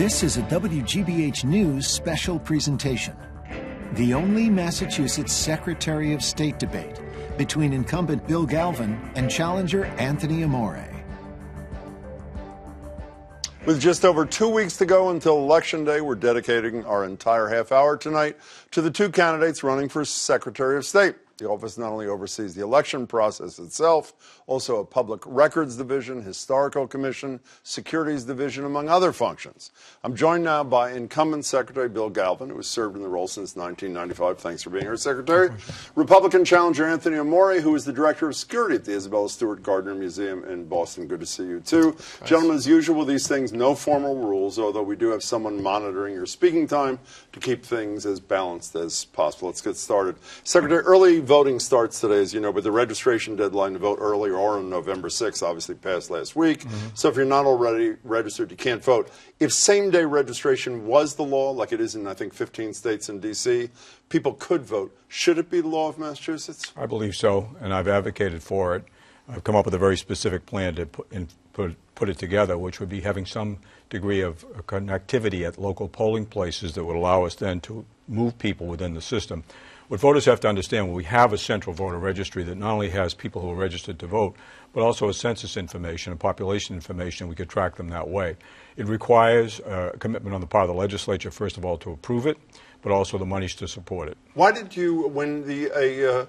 This is a WGBH News special presentation. The only Massachusetts Secretary of State debate between incumbent Bill Galvin and challenger Anthony Amore. With just over 2 weeks to go until Election Day, we're dedicating our entire half hour tonight to the two candidates running for Secretary of State. The office not only oversees the election process itself, also a public records division, historical commission, securities division, among other functions. I'm joined now by incumbent Secretary Bill Galvin, who has served in the role since 1995. Thanks for being here, Secretary. Republican challenger Anthony Amore, who is the director of security at the Isabella Stewart Gardner Museum in Boston. Good to see you, too. Nice. Gentlemen, as usual with these things, no formal rules, although we do have someone monitoring your speaking time to keep things as balanced as possible. Let's get started. Secretary, early voting starts today, as you know, but the registration deadline to vote early or on November 6th obviously passed last week. So if you're not already registered, you can't vote. If same-day registration was the law, like it is in, I think, 15 states and D.C., people could vote. Should it be the law of Massachusetts? I believe so, and I've advocated for it. I've come up with a very specific plan to put it together, which would be having some degree of connectivity at local polling places that would allow us then to move people within the system. What voters have to understand, when we have a central voter registry that not only has people who are registered to vote, but also a census information and population information, we could track them that way. It requires a commitment on the part of the legislature, first of all, to approve it, but also the monies to support it. Why did you, when a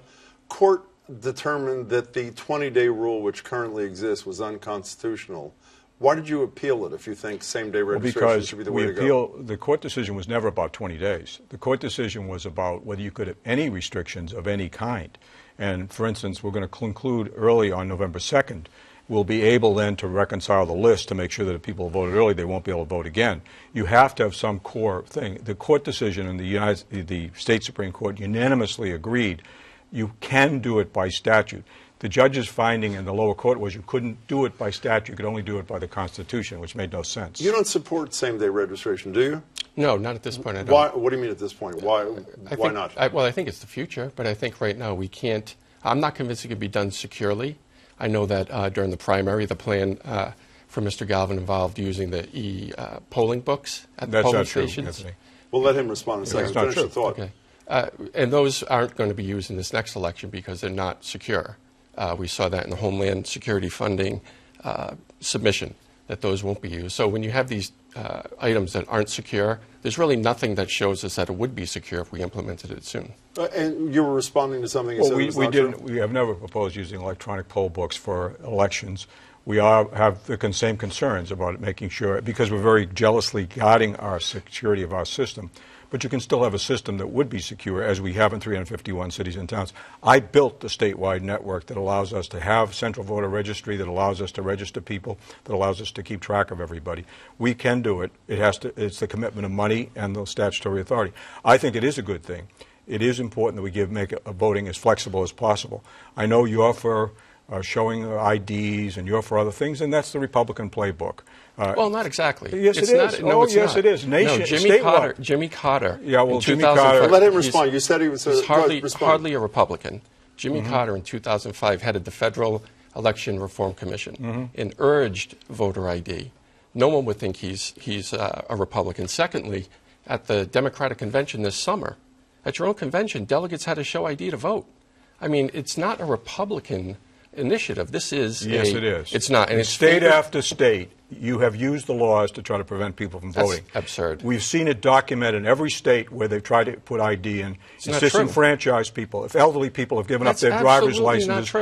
court determined that the 20-day rule, which currently exists, was unconstitutional, why did you appeal it if you think same-day registration should be the way to go? The court decision was never about 20 days. The court decision was about whether you could have any restrictions of any kind. And, for instance, we're going to conclude early on November 2nd. We'll be able then to reconcile the list to make sure that if people voted early, they won't be able to vote again. You have to have some core thing. The court decision in the state Supreme Court unanimously agreed you can do it by statute. The judge's finding in the lower court was you couldn't do it by statute. You could only do it by the Constitution, which made no sense. You don't support same-day registration, do you? No, not at this point. I don't. Why? What do you mean at this point? Why not? I think it's the future, but I think right now we can't. I'm not convinced it could be done securely. I know that during the primary, the plan for Mr. Galvin involved using the polling books at the polling stations. That's not true, Anthony. We'll let him respond in a second. Finish the thought. Okay. And those aren't going to be used in this next election because they're not secure. We saw that in the Homeland Security funding submission, that those won't be used. So when you have these items that aren't secure, there's really nothing that shows us that it would be secure if we implemented it soon. And you were responding to something. Well, we have never proposed using electronic poll books for elections. We have the same concerns about making sure, because we're very jealously guarding our security of our system. But you can still have a system that would be secure, as we have in 351 cities and towns. I built the statewide network that allows us to have central voter registry, that allows us to register people, that allows us to keep track of everybody. We can do it. It's the commitment of money and the statutory authority. I think it is a good thing. It is important that we make voting as flexible as possible. I know you're for showing IDs, and you're for other things, and that's the Republican playbook. Well, not exactly. Yes, it is. Yes, it is. Jimmy Carter. Yeah, well, Jimmy Carter. Let him respond. You said he was hardly a Republican. Jimmy Carter in 2005 headed the Federal Election Reform Commission and urged voter ID. No one would think he's a Republican. Secondly, at the Democratic convention this summer, at your own convention, delegates had to show ID to vote. I mean, it's not a Republican initiative. This is Yes, it is. It's not. And it's state after state, you have used the laws to try to prevent people from voting. That's absurd. We've seen it documented in every state where they've tried to put ID in. It's disenfranchised people. If elderly people have given up their driver's licenses,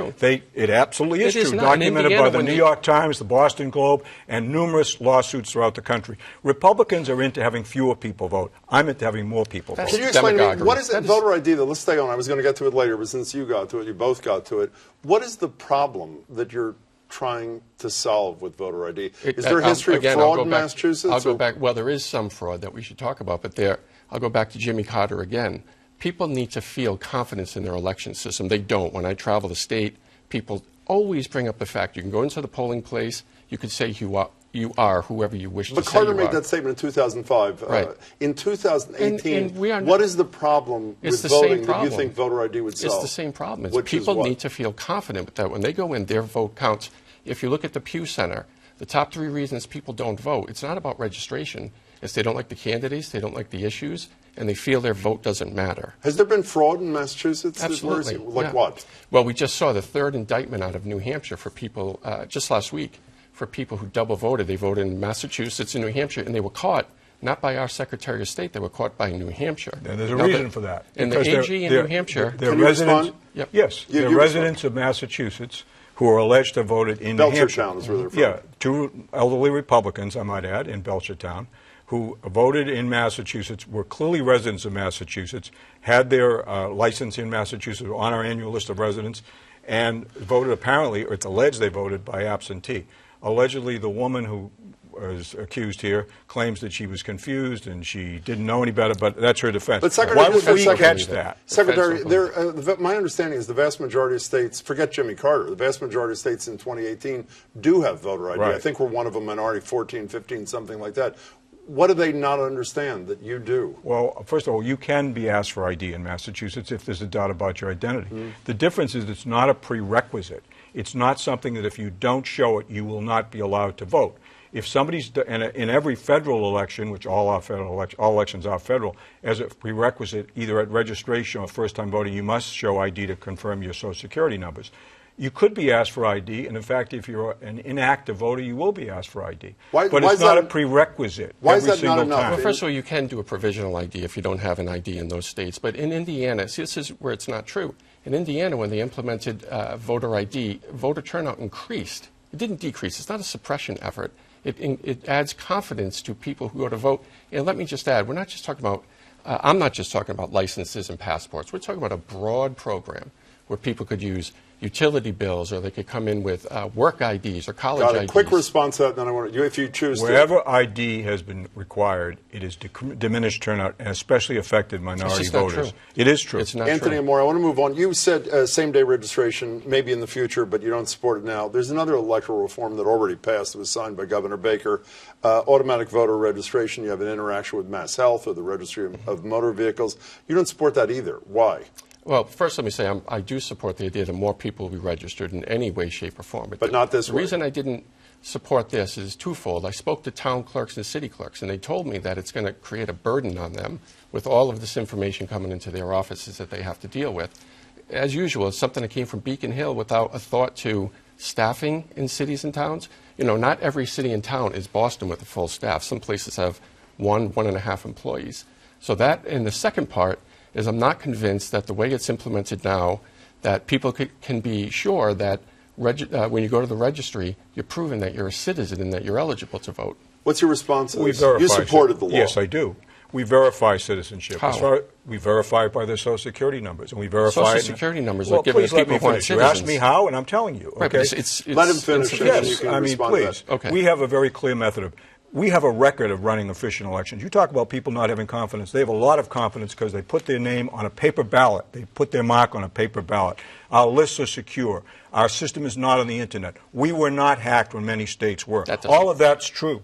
it absolutely is true. Documented by the New York Times, the Boston Globe, and numerous lawsuits throughout the country. Republicans are into having fewer people vote. I'm into having more people vote. Can you explain to me, what is it, voter ID, though? Let's stay on. I was going to get to it later, but since you got to it, you both got to it. What is the problem that you're trying to solve with voter ID? Is there a history of fraud in Massachusetts? I'll go back. Well, there is some fraud that we should talk about, but I'll go back to Jimmy Carter again. People need to feel confidence in their election system. They don't. When I travel the state, people always bring up the fact you can go into the polling place, you can say you are whoever you wish to say you are. But Carter made that statement in 2005. Right. In 2018, what is the problem with voting that you think voter ID would solve? It's the same problem. People need to feel confident that when they go in, their vote counts. If you look at the Pew Center, the top 3 reasons people don't vote, it's not about registration. is they don't like the candidates, they don't like the issues, and they feel their vote doesn't matter. Has there been fraud in Massachusetts? Absolutely. Like what? Well, we just saw the third indictment out of New Hampshire for people, just last week, for people who double voted. They voted in Massachusetts and New Hampshire, and they were caught not by our Secretary of State, they were caught by New Hampshire. And there's a reason for that. And the AG in New Hampshire... They're residents, Yep. yes, they're residents of Massachusetts who are alleged to have voted in New Hampshire. Belchertown is where they're from. Yeah, two elderly Republicans, I might add, in Belchertown, who voted in Massachusetts, were clearly residents of Massachusetts, had their license in Massachusetts, were on our annual list of residents, and voted apparently, or it's alleged they voted by absentee. Allegedly, the woman who is accused here claims that she was confused and she didn't know any better, but that's her defense. But Secretary, why would we catch that? Secretary, my understanding is the vast majority of states, forget Jimmy Carter, the vast majority of states in 2018 do have voter ID. Right. I think we're one of a minority, 14, 15, something like that. What do they not understand that you do? Well, first of all, you can be asked for ID in Massachusetts if there's a doubt about your identity. The difference is it's not a prerequisite. It's not something that if you don't show it, you will not be allowed to vote. If somebody's in every federal election, which all elections are federal, as a prerequisite, either at registration or first-time voting, you must show ID to confirm your Social Security numbers. You could be asked for ID, and in fact, if you're an inactive voter, you will be asked for ID. But it's not a prerequisite. Why is that not enough? Time. Well, first of all, you can do a provisional ID if you don't have an ID in those states. But in Indiana, see, this is where it's not true. In Indiana, when they implemented voter ID, voter turnout increased. It didn't decrease. It's not a suppression effort. It adds confidence to people who go to vote. And let me just add, we're not just talking about, I'm not just talking about licenses and passports. We're talking about a broad program where people could use utility bills, or they could come in with work IDs or college IDs. Quick response to that, then I want you, if you choose Wherever ID has been required, it has diminished turnout and especially affected minority voters. It is true. It's not Anthony true. Amore, I want to move on. You said same-day registration, maybe in the future, but you don't support it now. There's another electoral reform that already passed. It was signed by Governor Baker. Automatic voter registration. You have an interaction with Mass Health or the Registry of Motor Vehicles. You don't support that either. Why? Well, first let me say I do support the idea that more people will be registered in any way, shape, or form. But not this way. The reason I didn't support this is twofold. I spoke to town clerks and city clerks, and they told me that it's going to create a burden on them with all of this information coming into their offices that they have to deal with. As usual, it's something that came from Beacon Hill without a thought to staffing in cities and towns. You know, not every city and town is Boston with a full staff. Some places have 1.5 employees. So that, and the second part, is I'm not convinced that the way it's implemented now, that people can be sure that when you go to the registry, you're proving that you're a citizen and that you're eligible to vote. What's your response to this? You supported the law. Yes, I do. We verify citizenship. How? We verify it by their Social Security numbers, and we verify Social Security numbers are given please to let people me who aren't finish. You citizens. asked me how, and I'm telling you. Okay? Right, but it's let him finish. Yes, you can I mean, respond to please. that. Okay. We have a very clear method of. We have a record of running efficient elections. You talk about people not having confidence. They have a lot of confidence because they put their name on a paper ballot. They put their mark on a paper ballot. Our lists are secure. Our system is not on the Internet. We were not hacked when many states were. All of that's true.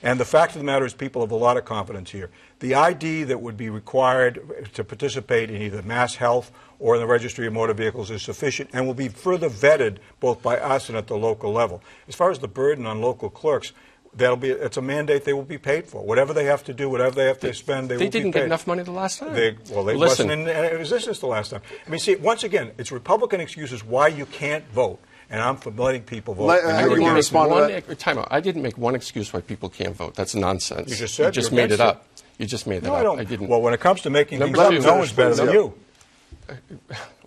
And the fact of the matter is people have a lot of confidence here. The ID that would be required to participate in either Mass Health or in the Registry of Motor Vehicles is sufficient and will be further vetted both by us and at the local level. As far as the burden on local clerks, it's a mandate they will be paid for. Whatever they have to do, whatever they have to spend, they will be paid. They didn't get enough money the last time. They wasn't in existence the last time. I mean, see, once again, it's Republican excuses why you can't vote. And I'm for letting people vote. I didn't make one excuse why people can't vote. That's nonsense. You just said you just made it up. You just made that up. I didn't. Well, when it comes to making things Number up, two, no one's better than you.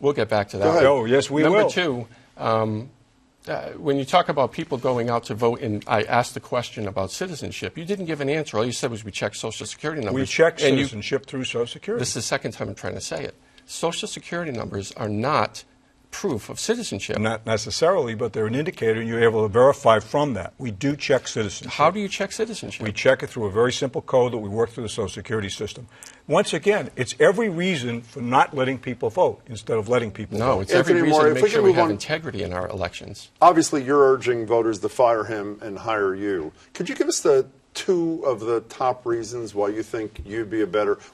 We'll get back to that. Oh, yes, we will. Number two, when you talk about people going out to vote, and I asked the question about citizenship, you didn't give an answer. All you said was we check Social Security numbers. We check citizenship through Social Security. This is the second time I'm trying to say it. Social Security numbers are not proof of citizenship. Not necessarily, but they're an indicator, and you're able to verify from that. We do check citizenship. How do you check citizenship? We check it through a very simple code that we work through the Social Security system. Once again, it's every reason for not letting people vote instead of letting people vote. No, it's every reason to make sure we have integrity in our elections. Obviously, you're urging voters to fire him and hire you. Could you give us the two of the top reasons why you think you'd be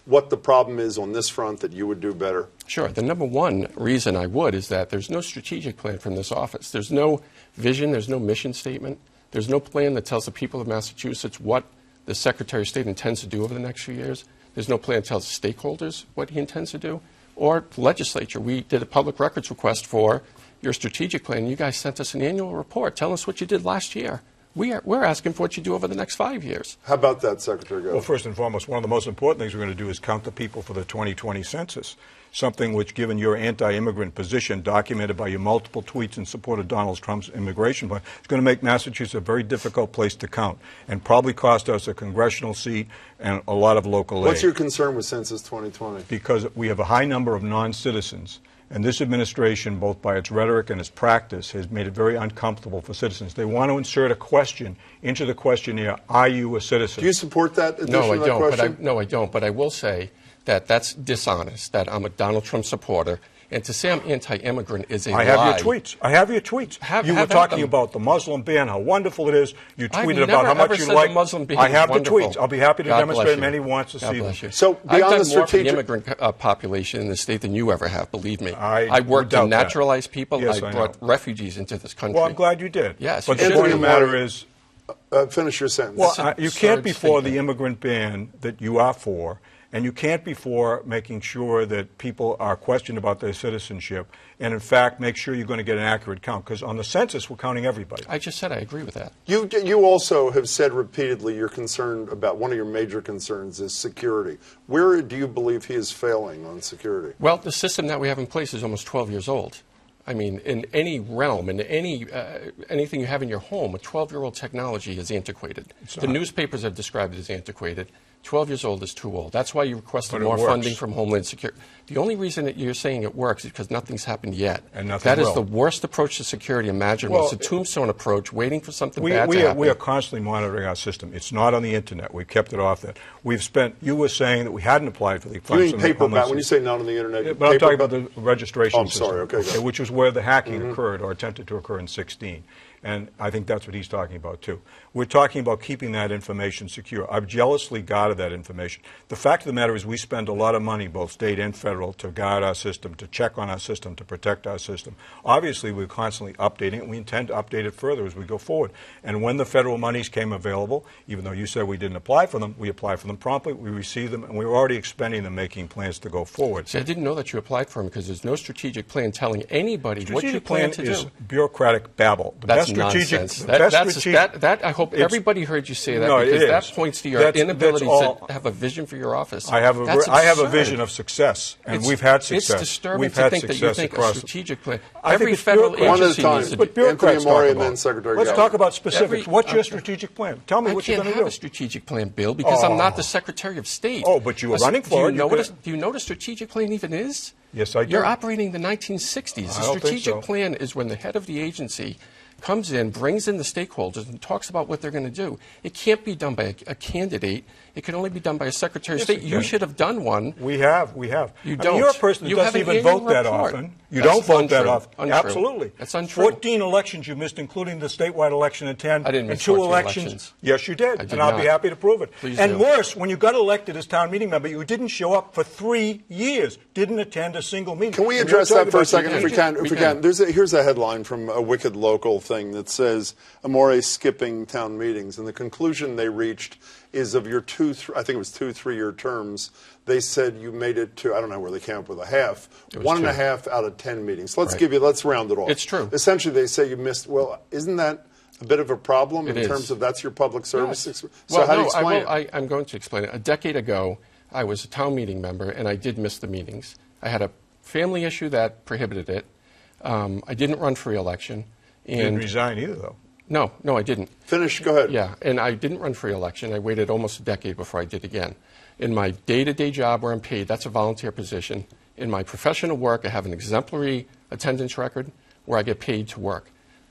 what the problem is on this front that you would do better? Sure. The number one reason I would is that there's no strategic plan from this office. There's no vision. There's no mission statement. There's no plan that tells the people of Massachusetts what the Secretary of State intends to do over the next few years. There's no plan to tell stakeholders what he intends to do. Or the legislature. We did a public records request for your strategic plan. You guys sent us an annual report. Tell us what you did last year. We're asking for what you do over the next 5 years. How about that, Secretary Galvin? Well, first and foremost, one of the most important things we're going to do is count the people for the 2020 census, something which, given your anti-immigrant position documented by your multiple tweets in support of Donald Trump's immigration plan, is going to make Massachusetts a very difficult place to count and probably cost us a congressional seat and a lot of local aid. What's your concern with Census 2020? Because we have a high number of non-citizens. And this administration, both by its rhetoric and its practice, has made it very uncomfortable for citizens. They want to insert a question into the questionnaire, are you a citizen? Do you support that addition No, I to that don't. question? No, I don't. But I will say that that's dishonest, that I'm a Donald Trump supporter. And to say I'm anti-immigrant is a lie. I have your tweets. I have your tweets. You were talking them. about the Muslim ban, how wonderful it is. You tweeted I've about how never much you said like. the Muslim ban I have is the wonderful. tweets. I'll be happy to God demonstrate bless them. you. Anyone wants to God see them. bless you. So I've beyond done the more for the strategic immigrant population in the state than you ever have, believe me. I worked doubt to that. naturalize people. Yes, I I brought know. refugees into this country. Well, I'm glad you did. Yes, but you the should. point of the matter is, finish your sentence. well, That's an you can't absurd be for statement. the immigrant ban that you are for, and you can't be for making sure that people are questioned about their citizenship, and in fact make sure you're going to get an accurate count, because on the census we're counting everybody. I just said I agree with that. You also have said repeatedly you're concerned about one of your major concerns is security. Where do you believe he is failing on security? Well, the system that we have in place is almost 12 years old. I mean, in any realm, in anything you have in your home, a 12-year-old technology is antiquated. The newspapers have described it as antiquated. 12 years old is too old. That's why you requested more funding from Homeland Security. The only reason that you're saying it works is because nothing's happened yet. And nothing That is will. the worst approach to security imaginable. Well, it's a tombstone approach, waiting for something bad to happen. We are constantly monitoring our system. It's not on the internet. We've kept it off that. We've spent, you were saying that we hadn't applied for the funds. You mean paperback? When you say not on the internet, Yeah, but I'm talking about the registration I'm sorry, system, okay, go. which was where the hacking occurred or attempted to occur in 2016. And I think that's what he's talking about, too. We're talking about keeping that information secure. I've jealously guarded that information. The fact of the matter is we spend a lot of money, both state and federal, to guard our system, to check on our system, to protect our system. Obviously, we're constantly updating it, and we intend to update it further as we go forward. And when the federal monies came available, even though you said we didn't apply for them, we applied for them promptly, we received them, and we were already expending them, making plans to go forward. See, I didn't know that you applied for them because there's no strategic plan telling anybody what you plan to is do. bureaucratic babble. The That's best strategic, nonsense. the best strategic, That I hope everybody heard you say that, No, it because that is. points to your That's inability all. to have a vision for your office. I have a That's absurd. vision of success, and It's- we've had success. It's disturbing we've to had think that you success think a across. strategic plan. I think Every it's federal bureaucratic. One at a agency time. needs to But do. Anthony bureaucrats Amore talk and then about. Secretary Let's Galvin. talk about specifics. What's your okay. strategic plan? Tell me I what you're can't going to have do. a strategic plan, Bill, because I'm not the Secretary of State. Oh, but you were running for it. Do you know what a strategic plan even is? Yes, I do. You're operating the 1960s. I A don't think strategic so. plan is when the head of the agency comes in, brings in the stakeholders, and talks about what they're going to do. It can't be done by a candidate. It can only be done by a Secretary of Yes, State. it You can. should have done one. We have. You I mean, don't. you're a person that You doesn't have an even vote annual that report. often. You That's don't vote that untrue. often. Untrue. Absolutely. That's untrue. 14 elections you missed, including the statewide election in 10. I didn't miss and 2 14 elections. elections. Yes, you did. I did and I'll be not. happy to prove it. Please and do. worse, when you got elected as town meeting member, you didn't show up for 3 years, didn't attend a single meeting. Can we And you're address that talking for a about second, if we can? We If we can. can, here's a headline from a Wicked Local thing that says Amore skipping town meetings, and the conclusion they reached is of your I think it was 2 3-year terms. They said you made it to, I don't know where they came up with a half, was 1.5 out of 10 meetings. Let's Right. let's round it off. It's true. Essentially, they say you missed. Well, isn't that a bit of a problem It in is. terms of that's your public service? Yes. So Well, how do you no, explain it? I'm going to explain it. A decade ago, I was a town meeting member, and I did miss the meetings. I had a family issue that prohibited it. I didn't run for re-election. You didn't And resign either, though. no, I didn't. Finish. Go ahead. Yeah, and I didn't run for re-election. I waited almost a decade before I did again. In my day-to-day job where I'm paid, that's a volunteer position. In my professional work, I have an exemplary attendance record where I get paid to work.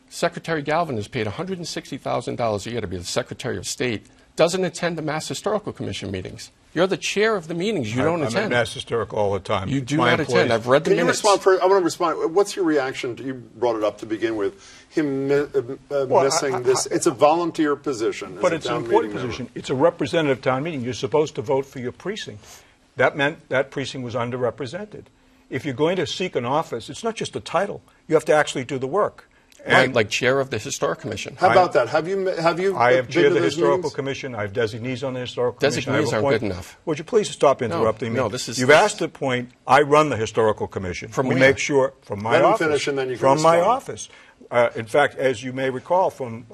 Secretary Galvin is paid $160,000 a year to be the Secretary of State, doesn't attend the Mass Historical Commission meetings. You're the chair of the meetings. You don't I'm attend. at Mass Historical all the time. You It's do my not employees. attend. I've read the Can you minutes. respond first? I want to respond. What's your reaction to, you brought it up to begin with, him missing this? It's a volunteer position. But as a it's an town important meeting member. position. It's a representative town meeting. You're supposed to vote for your precinct. That meant that precinct was underrepresented. If you're going to seek an office, it's not just a title. You have to actually do the work. Right, like chair of the Historic Commission. How about that? Have you I have been chaired to the those Historical meetings? Commission. I have designees on the Historical Commission. Designees aren't good enough. Would you please stop interrupting me? No, this is... You've asked the point. I run the Historical Commission. From we where? make sure from my Let him office. finish and then you can from my respond. office. In fact, as you may recall from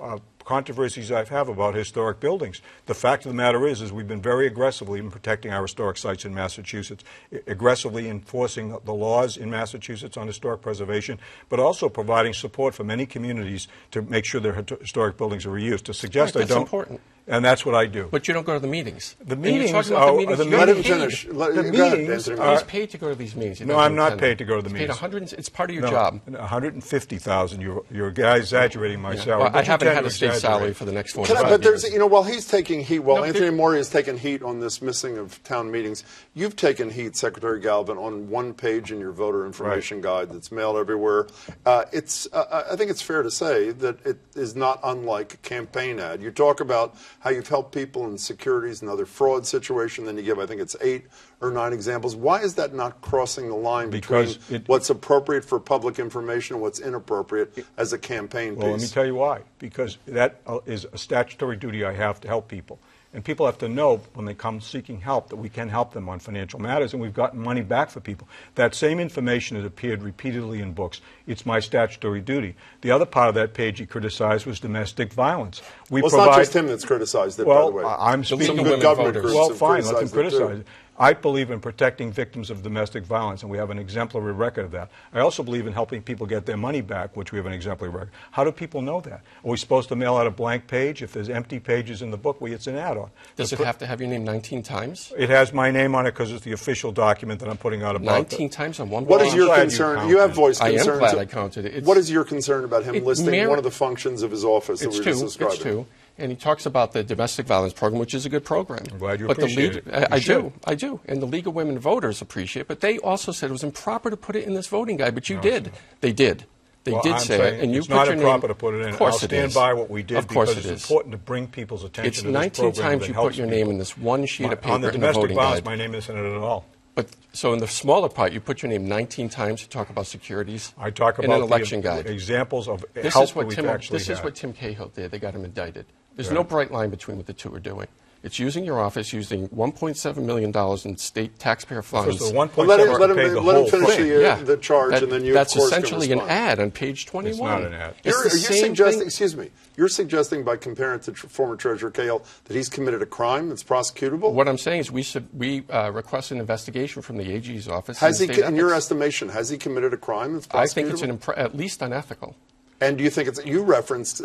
controversies I have about historic buildings, the fact of the matter is we've been very aggressively in protecting our historic sites in Massachusetts, aggressively enforcing the laws in Massachusetts on historic preservation, but also providing support for many communities to make sure their historic buildings are reused. To suggest Right, I don't, important. And that's what I do. But you don't go to the meetings. The And you're meetings talking about are- the meetings. the You're Let him meetings- paid. finish. The Go ahead, meetings Anthony. are- He's paid to go to these meetings. He No, doesn't I'm not attend paid them. to go to the He's meetings. paid 100. It's part of your No, job. 150,000. You're a guy exaggerating my salary. Well, but I you haven't tend had to a state exaggerate. salary for the next 4 Can I, years. but there's, while he's taking heat, while No, Anthony there- Amore is taking heat on this missing of town meetings, you've taken heat, Secretary Galvin, on one page in your voter information guide that's mailed everywhere. I think it's fair to say that it is not unlike a campaign ad. You talk about how you've helped people in securities and other fraud situation, then you give, I think it's 8 or 9 examples. Why is that not crossing the line Because between what's appropriate for public information and what's inappropriate as a campaign Well, let me piece? tell you why. Because that is a statutory duty I have to help people. And people have to know when they come seeking help that we can help them on financial matters, and we've gotten money back for people. That same information has appeared repeatedly in books. It's my statutory duty. The other part of that page he criticized was domestic violence. Well, it's not just him that's criticized it, by the way. I'm Some speaking good women government voters. groups Well, have fine, let them criticized it, too. criticize it. I believe in protecting victims of domestic violence, and we have an exemplary record of that. I also believe in helping people get their money back, which we have an exemplary record. How do people know that? Are we supposed to mail out a blank page? If there's empty pages in the book, it's an add-on. Does it have to have your name 19 times? It has my name on it because it's the official document that I'm putting out about 19 times on one What page? is your glad you concern? You have counted. voiced I am concerns. glad I counted it. What is your concern about him It listing merit- one of the functions of his office that It's we were just two. describing? It's two. And he talks about the domestic violence program, which is a good program. I'm glad you but appreciate it. You I should. do. And the League of Women Voters appreciate it. But they also said it was improper to put it in this voting guide. But you did. They did. They Well, did I'm say saying it. And you it's put not your improper name. to put it in. Of course I'll stand it is. by what we did Of course because it it's is. important to bring people's attention It's to this 19 program times that you helps put your people. name in this one sheet of paper On the in the domestic voting violence, guide. my name isn't in it at all. But so in the smaller part, you put your name 19 times to talk about securities. I talk in about an election the guide. examples of This help is what that we've Tim. actually This is had. what Tim Cahill did. They got him indicted. There's Right. no bright line between what the two are doing. It's using your office, using $1.7 million in state taxpayer funds. First of all, Well, let him, 1.7 let him, paid the let whole him finish thing. the charge, and then you, That's of course, essentially can an respond. ad on page 21. It's not an ad. It's Are the you same suggesting, thing. excuse me, you're suggesting by comparing it to former Treasurer Cahill that he's committed a crime that's prosecutable? What I'm saying is we request an investigation from the AG's office. Has he, and state in your ethics. estimation, has he committed a crime that's prosecutable? I think it's at least unethical. And do you think it's, you referenced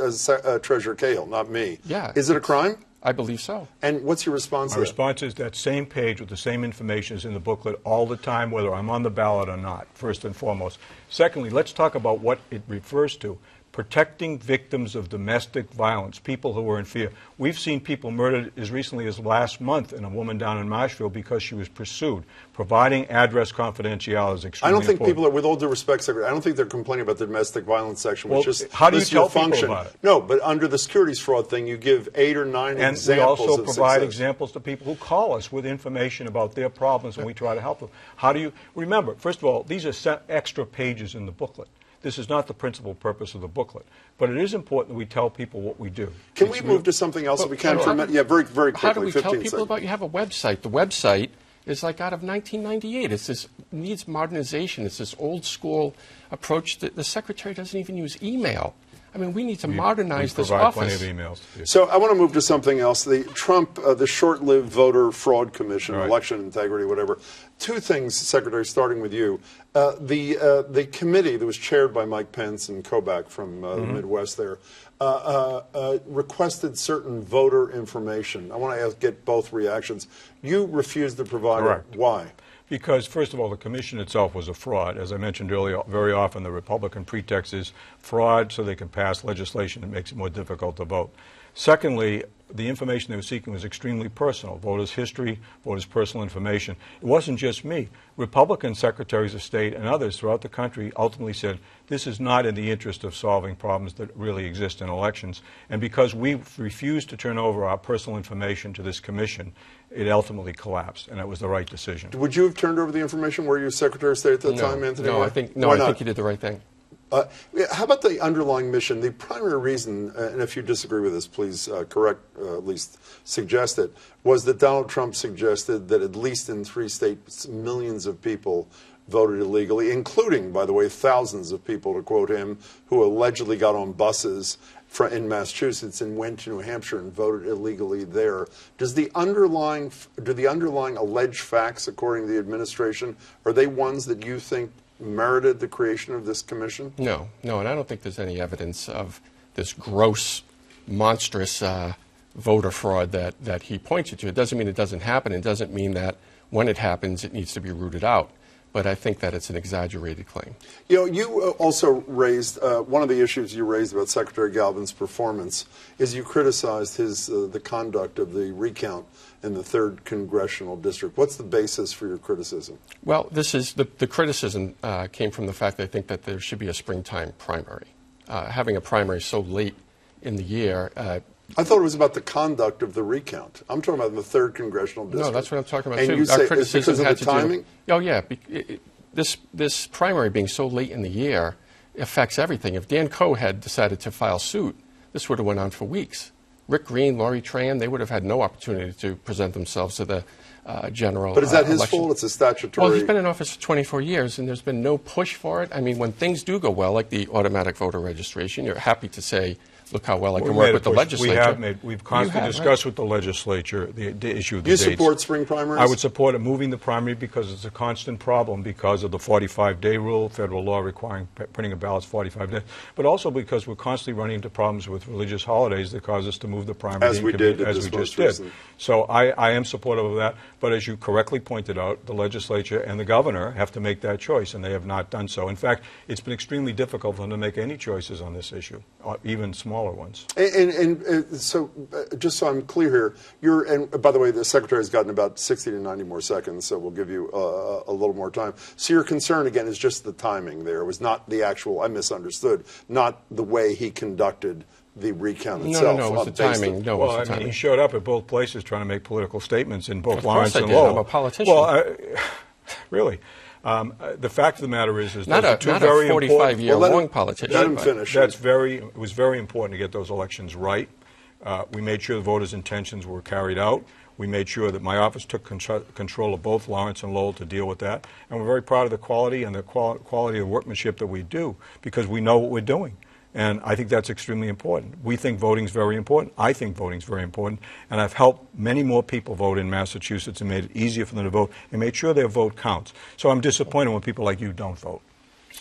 Treasurer Cahill, not me. Yeah. Is it a crime? I believe so. And what's your response My to that? response is that same page with the same information is in the booklet all the time, whether I'm on the ballot or not, first and foremost. Secondly, let's talk about what it refers to. Protecting victims of domestic violence, people who are in fear. We've seen people murdered as recently as last month, and a woman down in Marshfield because she was pursued. Providing address confidentiality is extremely I don't think important. people are, with all due respect, Secretary, I don't think they're complaining about the domestic violence section, which Well, is how do you lists your tell people function. about it? No, but under the securities fraud thing, you give 8 or 9 And we examples also of provide success. examples to people who call us with information about their problems, and we try to help them. How do you remember? First of all, these are extra pages in the booklet. This is not the principal purpose of the booklet, but it is important that we tell people what we do. Can we move to something else if we can? How- Yeah, very, very quickly. How do we 15 tell people seconds. about you have a website? The website is like out of 1998. It's this needs modernization. It's this old school approach that the secretary doesn't even use email. I mean, we need to modernize we this provide office. plenty of emails. So I want to move to something else. The Trump, the short-lived voter fraud commission, Right. election integrity, whatever. Two things, Secretary, starting with you. The committee that was chaired by Mike Pence and Kobach from the Midwest there requested certain voter information. I want to get both reactions. You refused to provide Correct. it. Why? Because, first of all, the commission itself was a fraud. As I mentioned earlier, very often the Republican pretext is fraud so they can pass legislation that makes it more difficult to vote. Secondly, the information they were seeking was extremely personal, voters' history, voters' personal information. It wasn't just me. Republican secretaries of state and others throughout the country ultimately said, this is not in the interest of solving problems that really exist in elections. And because we refused to turn over our personal information to this commission, it ultimately collapsed, and it was the right decision. Would you have turned over the information? Were you Secretary of State at that time, Anthony? No, Why I think not? you did the right thing. How about the underlying mission? The primary reason, and if you disagree with this, please correct, at least suggest it, was that Donald Trump suggested that at least in 3 states, millions of people voted illegally, including, by the way, thousands of people, to quote him, who allegedly got on buses in Massachusetts and went to New Hampshire and voted illegally there. Do the underlying alleged facts, according to the administration, are they ones that you think merited the creation of this commission? No, and I don't think there's any evidence of this gross, monstrous voter fraud that he pointed to. It doesn't mean it doesn't happen. It doesn't mean that when it happens, it needs to be rooted out. But I think that it's an exaggerated claim. You know, you also raised, one of the issues you raised about Secretary Galvin's performance is you criticized the conduct of the recount in the 3rd Congressional District. What's the basis for your criticism? Well, this is the criticism came from the fact that I think that there should be a springtime primary. Having a primary so late in the year. I thought it was about the conduct of the recount. I'm talking about the 3rd Congressional District. No, that's what I'm talking about, and too. You say it's because of the timing? Oh, yeah. This primary being so late in the year affects everything. If Dan Coe had decided to file suit, this would have went on for weeks. Rick Green, Laurie Tran, they would have had no opportunity to present themselves to the general But is that his election. fault? It's a statutory... Well, he's been in office for 24 years, and there's been no push for it. I mean, when things do go well, like the automatic voter registration, you're happy to say, look how well I can work with the legislature. We've constantly discussed with the legislature the issue of the You dates. support spring primaries? I would support moving the primary because it's a constant problem because of the 45-day rule, federal law requiring printing of ballots 45 days, but also because we're constantly running into problems with religious holidays that cause us to move the primary. As we just did. So I am supportive of that, but as you correctly pointed out, the legislature and the governor have to make that choice, and they have not done so. In fact, it's been extremely difficult for them to make any choices on this issue, even smaller ones. So, just so I'm clear here, and by the way, the Secretary has gotten about 60 to 90 more seconds, so we'll give you a little more time. So your concern, again, is just the timing there. It was not the actual, I misunderstood, not the way he conducted the recount itself. No, it was the timing. I mean, he showed up at both places trying to make political statements in both of Lawrence course and I did. Lowell. I'm a politician. Well, really. The fact of the matter is not those a, are two not very a 45-year-long politician. Let him finish. It was very important to get those elections right. We made sure the voters' intentions were carried out. We made sure that my office took control of both Lawrence and Lowell to deal with that. And we're very proud of the quality and the quality of the workmanship that we do because we know what we're doing. And I think that's extremely important. We think voting is very important. I think voting is very important. And I've helped many more people vote in Massachusetts and made it easier for them to vote and made sure their vote counts. So I'm disappointed when people like you don't vote.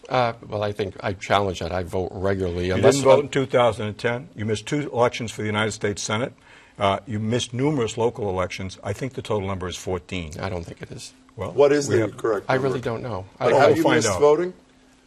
Well, I think I challenge that. I vote regularly. You didn't vote in 2010. You missed 2 elections for the United States Senate. You missed numerous local elections. I think the total number is 14. I don't think it is. Well, what is the correct number? I really don't know. Have you missed voting?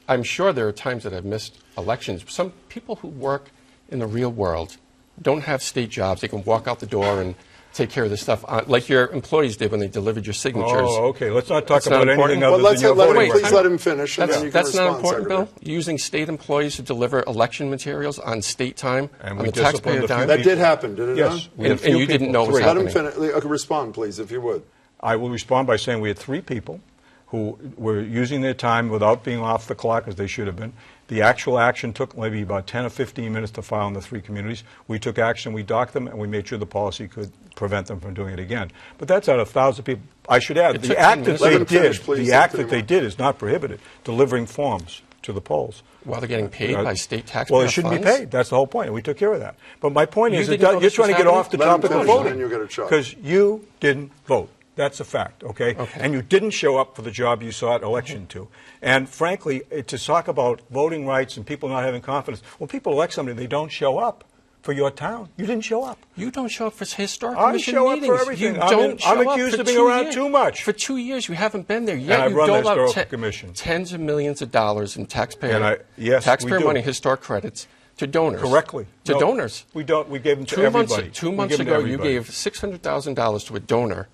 I'm sure there are times that I've missed elections. Some people who work in the real world don't have state jobs. They can walk out the door and take care of this stuff, like your employees did when they delivered your signatures. Oh, okay. Let's not talk about anything other than your voting. Please let him finish, and then you can respond, not important, Secretary. Bill? Using state employees to deliver election materials on state time, and on the taxpayer dime? That did happen, did it yes, not? And you didn't know it was happening. Let him finish. Respond, please, if you would. I will respond by saying we had 3 people who were using their time without being off the clock as they should have been. The actual action took maybe about 10 or 15 minutes to file in the 3 communities. We took action, we docked them, and we made sure the policy could prevent them from doing it again. But that's out of 1,000 people. I should add, the act that they did is not prohibited, delivering forms to the polls. While they're getting paid by state taxpayer Well, it shouldn't be paid. That's the whole point. And we took care of that. But my point is that you're trying to get off the topic of voting because you didn't vote. That's a fact, okay? And you didn't show up for the job you sought election to. And frankly, to talk about voting rights and people not having confidence, when people elect somebody, they don't show up for your town. You didn't show up. You don't show up for historic commission meetings. I show meetings. up for everything. You don't show I'm up accused for of being 2 around years. too much. For 2 years, you haven't been there yet. And You I run the dole Historical out Commission. tens of millions of dollars in taxpayer money, historic credits, to donors. Correctly. To donors. We don't. We gave them to everybody. 2 months ago, you gave $600,000 to a donor.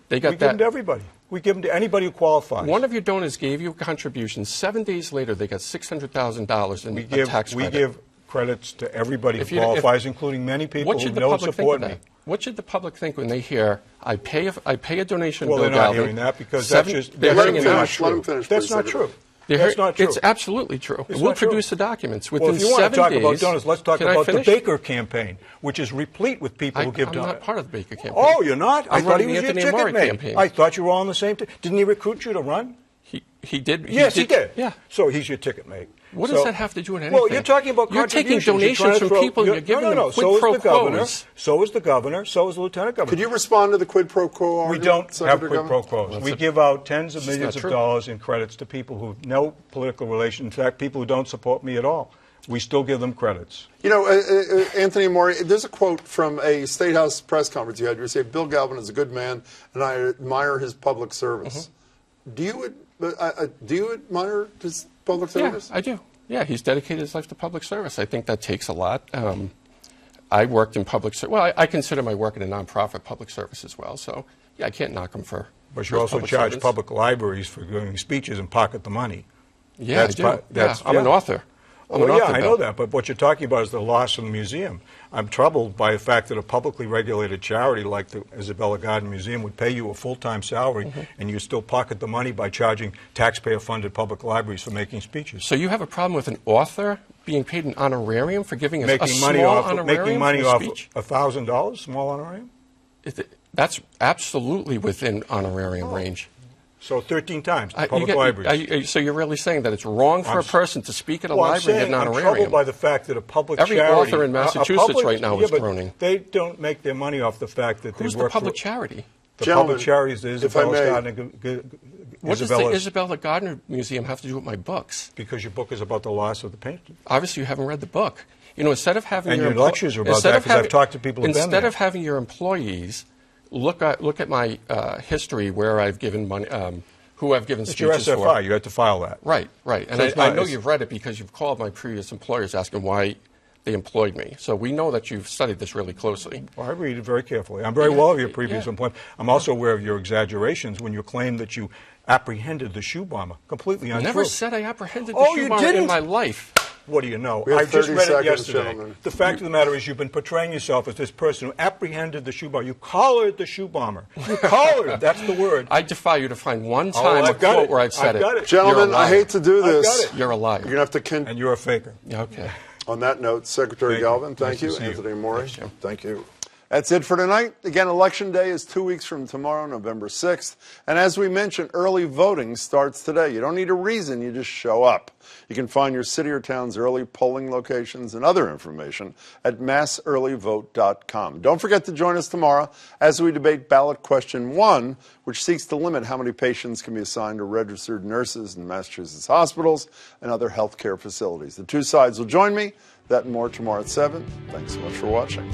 We give them to everybody. We give them to anybody who qualifies. One of your donors gave you a contribution. 7 days later, they got $600,000 in a tax credit. We give credits to everybody who qualifies, including many people who don't support me. What should the public think when they hear, I pay a donation to Well, Bill they're not Galvin? hearing that because Let him finish. That's not true. That's not true. It's absolutely true. It's We'll not true. produce the documents Well, within if you want 7 to talk days. about donuts, let's talk Can I about the finish? Baker campaign, which is replete with people who give I'm donuts. not part of the Baker campaign. Oh, you're not? I I'm thought he running was the your Anthony Amore ticket mate. campaign. I thought you were all on the same team. Didn't he recruit you to run? He did. Yes, he did. Yeah. So he's your ticket mate. What So- does that have to do with anything? Well, you're talking about You're taking contributions. You're donations trying to from throw- people and you're giving no, them no. quid So pro is the governor. quos. So is the governor. So is the lieutenant governor. Could you respond to the quid pro quo We argument, don't have Secretary quid pro Galvin? quos. We give out tens of It's just millions not of true. dollars in credits to people who have no political relation. In fact, people who don't support me at all. We still give them credits. You know, Anthony Amore, there's a quote from a State House press conference you had. You say, Bill Galvin is a good man, and I admire his public service. Do you admire his public service? Yeah, I do. Yeah, he's dedicated his life to public service. I think that takes a lot. I worked in public service. Well, I consider my work in a nonprofit public service as well. So, yeah, I can't knock him for. But you also public charge servants. public libraries for giving speeches and pocket the money. Yeah, That's I do. I'm an yeah. author. I'm Well, an yeah, author, I Bill. know that, but what you're talking about is the loss of the museum. I'm troubled by the fact that a publicly regulated charity like the Isabella Garden Museum would pay you a full-time salary, and you still pocket the money by charging taxpayer-funded public libraries for making speeches. So you have a problem with an author being paid an honorarium for giving a Making small money off honorarium money for off speech? $1,000, small honorarium. That's absolutely within honorarium range. So 13 times to You public get- libraries. so you're really saying that it's wrong for I'm a person to speak at a Well, I'm library and saying get an I'm honorarium? troubled by the fact that a public Every charity... author in Massachusetts right now is but groaning. They don't make their money off the fact that Who's they the work public for... charity? The Gentlemen, public charities, the if I Isabella may- Gardner... What does the Isabella Gardner Museum have to do with my books? Because your book is about the loss of the painting. Obviously, you haven't read the book. You know, instead of having And your your lectures are about that, 'cause I've talked to people who've been Instead there. of having your employees look at my history, where I've given money, who I've given It's your speeches SFI. for. You had to file that. Right, right. And So it's I not- know it's- you've read it because you've called my previous employers asking why they employed me. So we know that you've studied this really closely. Well, I read it very carefully. I'm very Yeah, aware of your previous yeah. employment. I'm also aware of your exaggerations when you claim that you apprehended the shoe bomber. Completely untrue. Never said I apprehended the Oh, shoe you bomber in didn't? my life. What do you know? We have I've just 30 read it seconds, yesterday. gentlemen. The fact of the matter is you've been portraying yourself as this person who apprehended the shoe bomber. You collared the shoe bomber. You collared. That's the word. I defy you to find one time a I've got quote it. where I've said I've got it. Gentlemen, You're a I liar. hate to do I've this. got it. You're a liar. You're going to have to... And you're a faker. Okay. On that note, Secretary Thank you. Galvin, thank Nice to you. see you. Anthony Amore, Thanks, Jim. thank you. That's it for tonight. Again, Election Day is 2 weeks from tomorrow, November 6th. And as we mentioned, early voting starts today. You don't need a reason, you just show up. You can find your city or town's early polling locations and other information at massearlyvote.com. Don't forget to join us tomorrow as we debate ballot question 1, which seeks to limit how many patients can be assigned to registered nurses in Massachusetts hospitals and other healthcare facilities. The two sides will join me. That and more tomorrow at 7. Thanks so much for watching.